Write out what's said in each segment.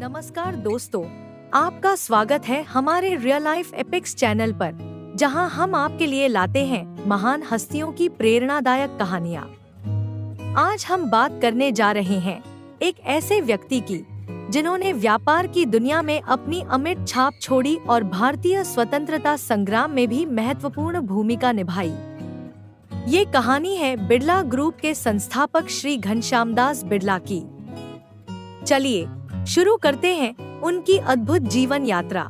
नमस्कार दोस्तों, आपका स्वागत है हमारे रियल लाइफ एपिक्स चैनल पर, जहां हम आपके लिए लाते हैं महान हस्तियों की प्रेरणादायक कहानियां। आज हम बात करने जा रहे हैं एक ऐसे व्यक्ति की जिन्होंने व्यापार की दुनिया में अपनी अमिट छाप छोड़ी और भारतीय स्वतंत्रता संग्राम में भी महत्वपूर्ण भूमिका निभाई। ये कहानी है बिड़ला ग्रुप के संस्थापक श्री घनश्यामदास बिड़ला की। चलिए शुरू करते हैं उनकी अद्भुत जीवन यात्रा।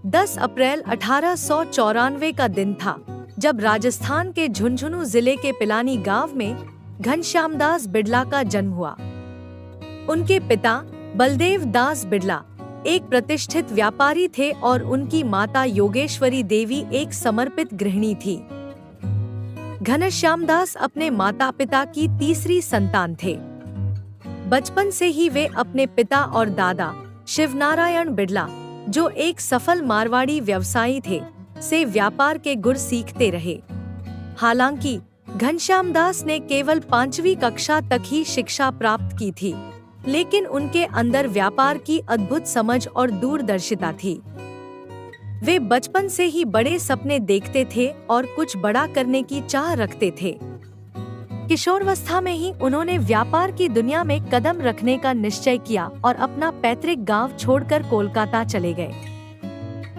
10 अप्रैल 1894 का दिन था जब राजस्थान के झुंझुनू जिले के पिलानी गांव में घनश्यामदास बिड़ला का जन्म हुआ। उनके पिता बलदेव दास बिड़ला एक प्रतिष्ठित व्यापारी थे और उनकी माता योगेश्वरी देवी एक समर्पित गृहिणी थी। घनश्यामदास अपने माता पिता की तीसरी संतान थे। बचपन से ही वे अपने पिता और दादा शिवनारायण बिड़ला, जो एक सफल मारवाड़ी व्यवसायी थे, से व्यापार के गुर सीखते रहे। हालांकि घनश्यामदास ने केवल 5वीं कक्षा तक ही शिक्षा प्राप्त की थी, लेकिन उनके अंदर व्यापार की अद्भुत समझ और दूरदर्शिता थी। वे बचपन से ही बड़े सपने देखते थे और कुछ बड़ा करने की चाह रखते थे। किशोरावस्था में ही उन्होंने व्यापार की दुनिया में कदम रखने का निश्चय किया और अपना पैतृक गांव छोड़कर कोलकाता चले गए।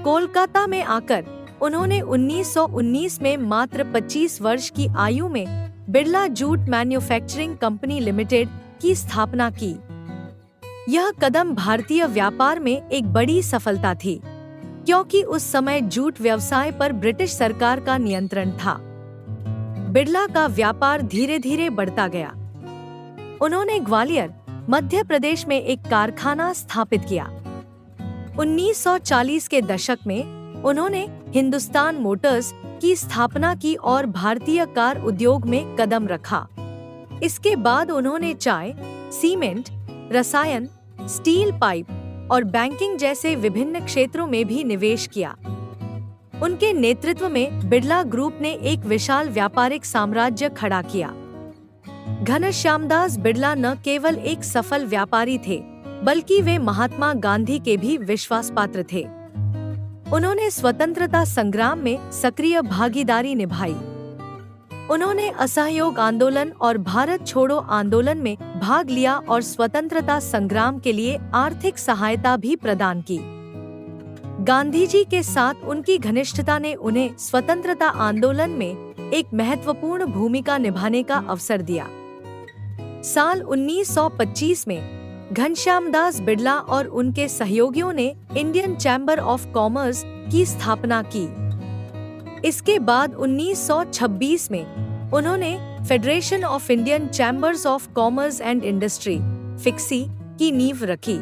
कोलकाता में आकर उन्होंने 1919 में मात्र 25 वर्ष की आयु में Birla jute manufacturing company limited की स्थापना की। यह कदम भारतीय व्यापार में एक बड़ी सफलता थी, क्योंकि उस समय जूट व्यवसाय पर ब्रिटिश सरकार का नियंत्रण था। बिड़ला का व्यापार धीरे धीरे बढ़ता गया। उन्होंने ग्वालियर, मध्य प्रदेश में एक कारखाना स्थापित किया। 1940 के दशक में उन्होंने हिंदुस्तान मोटर्स की स्थापना की और भारतीय कार उद्योग में कदम रखा। इसके बाद उन्होंने चाय, सीमेंट, रसायन, स्टील पाइप और बैंकिंग जैसे विभिन्न क्षेत्रों में भी निवेश किया। उनके नेतृत्व में बिड़ला ग्रुप ने एक विशाल व्यापारिक साम्राज्य खड़ा किया। घनश्यामदास बिड़ला न केवल एक सफल व्यापारी थे, बल्कि वे महात्मा गांधी के भी विश्वास पात्र थे। उन्होंने स्वतंत्रता संग्राम में सक्रिय भागीदारी निभाई। उन्होंने असहयोग आंदोलन और भारत छोड़ो आंदोलन में भाग लिया और स्वतंत्रता संग्राम के लिए आर्थिक सहायता भी प्रदान की। गांधी जी के साथ उनकी घनिष्ठता ने उन्हें स्वतंत्रता आंदोलन में एक महत्वपूर्ण भूमिका निभाने का अवसर दिया। साल 1925 में घनश्यामदास बिड़ला और उनके सहयोगियों ने इंडियन चैम्बर ऑफ कॉमर्स की स्थापना की। इसके बाद 1926 में उन्होंने federation of Indian chambers of commerce and industry (fixie) की नींव रखी।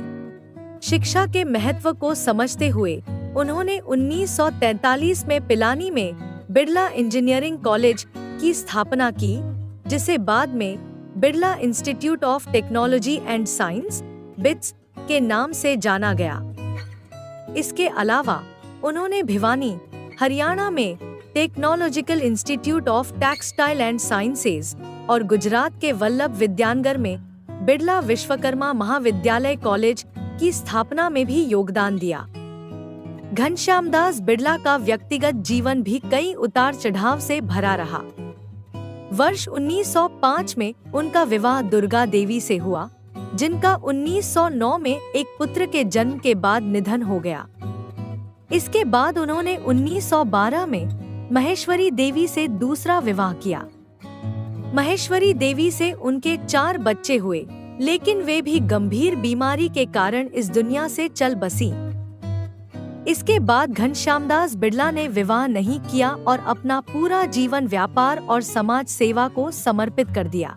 शिक्षा के महत्व को समझते हुए उन्होंने 1943 में पिलानी में बिड़ला इंजीनियरिंग कॉलेज की स्थापना की, जिसे बाद में Birla institute of technology and science (bits) के नाम से जाना गया। इसके अलावा उन्होंने भिवानी, हरियाणा में technological institute of textile and sciences और गुजरात के वल्लभ विद्यानगर में बिड़ला विश्वकर्मा महाविद्यालय कॉलेज की स्थापना में भी योगदान दिया। घनश्यामदास बिड़ला का व्यक्तिगत जीवन भी कई उतार चढ़ाव से भरा रहा। वर्ष 1905 में उनका विवाह दुर्गा देवी से हुआ, जिनका 1909 में एक पुत्र के जन्म के बाद निधन हो गया। इसके बाद उन्होंने 1912 में महेश्वरी देवी से दूसरा विवाह किया। महेश्वरी देवी से उनके 4 बच्चे हुए, लेकिन वे भी गंभीर बीमारी के कारण इस दुनिया से चल बसी। इसके बाद घनश्यामदास बिड़ला ने विवाह नहीं किया और अपना पूरा जीवन व्यापार और समाज सेवा को समर्पित कर दिया।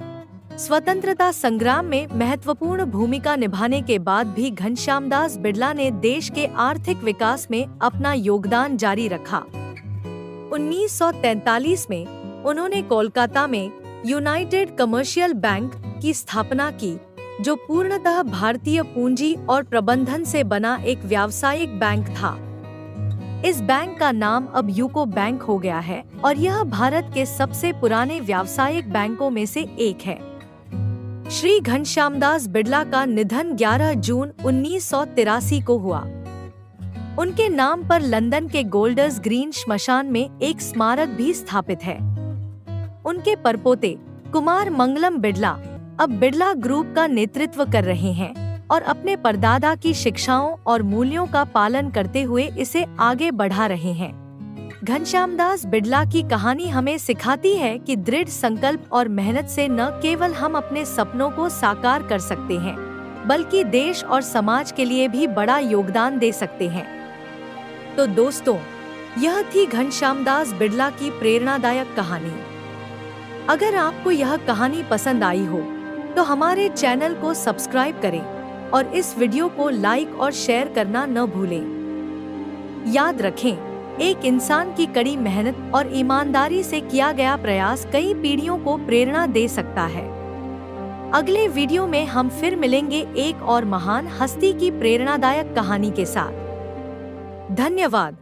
स्वतंत्रता संग्राम में महत्वपूर्ण भूमिका निभाने के बाद भी घनश्यामदास बिड़ला ने देश के आर्थिक विकास में अपना योगदान जारी रखा। 1943 में उन्होंने कोलकाता में यूनाइटेड कमर्शियल बैंक की स्थापना की, जो पूर्णतः भारतीय पूंजी और प्रबंधन से बना एक व्यावसायिक बैंक था। इस बैंक का नाम अब यूको बैंक हो गया है और यह भारत के सबसे पुराने व्यावसायिक बैंकों में से एक है। श्री घनश्यामदास बिड़ला का निधन 11 जून 1983 को हुआ। उनके नाम पर लंदन के गोल्डर्स ग्रीन श्मशान में एक स्मारक भी स्थापित है। उनके परपोते कुमार मंगलम बिड़ला अब बिड़ला ग्रुप का नेतृत्व कर रहे हैं और अपने परदादा की शिक्षाओं और मूल्यों का पालन करते हुए इसे आगे बढ़ा रहे हैं। घनश्यामदास बिड़ला की कहानी हमें सिखाती है कि दृढ़ संकल्प और मेहनत से न केवल हम अपने सपनों को साकार कर सकते हैं, बल्कि देश और समाज के लिए भी बड़ा योगदान दे सकते हैं। तो दोस्तों, यह थी घनश्यामदास बिड़ला की प्रेरणादायक कहानी। अगर आपको यह कहानी पसंद आई हो तो हमारे चैनल को सब्सक्राइब करें और इस वीडियो को लाइक और शेयर करना न भूलें। याद रखें, एक इंसान की कड़ी मेहनत और ईमानदारी से किया गया प्रयास कई पीढ़ियों को प्रेरणा दे सकता है। अगले वीडियो में हम फिर मिलेंगे एक और महान हस्ती की प्रेरणादायक कहानी के साथ। धन्यवाद।